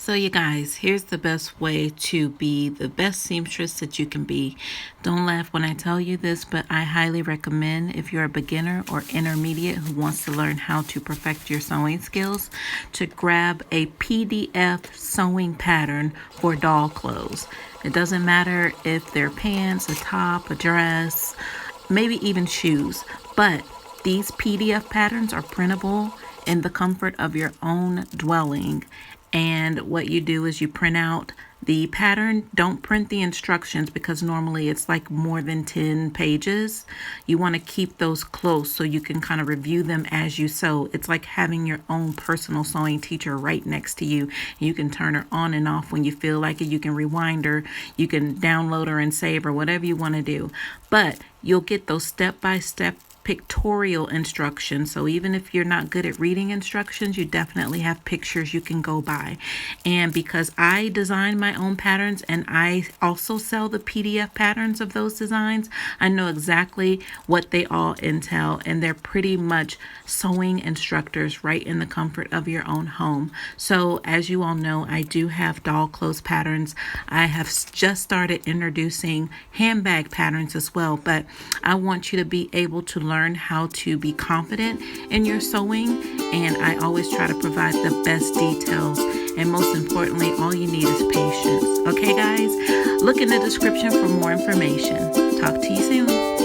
So you guys, here's the best way to be the best seamstress that you can be. Don't laugh when I tell you this, but I highly recommend if you're a beginner or intermediate who wants to learn how to perfect your sewing skills, to grab a PDF sewing pattern for doll clothes. It doesn't matter if they're pants, a top, a dress, maybe even shoes, but these PDF patterns are printable in the comfort of your own dwelling. And what you do is you print out the pattern. Don't print the instructions because normally it's like more than 10 pages. You want to keep those close so you can kind of review them as you sew. It's like having your own personal sewing teacher right next to you. You can turn her on and off when you feel like it. You can rewind her. You can download her and save her, whatever you want to do. But you'll get those step-by-step pictorial instructions. So even if you're not good at reading instructions, you definitely have pictures you can go by. And because I design my own patterns and I also sell the PDF patterns of those designs, I know exactly what they all entail, and they're pretty much sewing instructors right in the comfort of your own home. So as you all know, I do have doll clothes patterns. I have just started introducing handbag patterns as well, but I want you to be able to learn how to be confident in your sewing, and I always try to provide the best details, and most importantly, all you need is patience. Okay guys, look in the description for more information. Talk to you soon.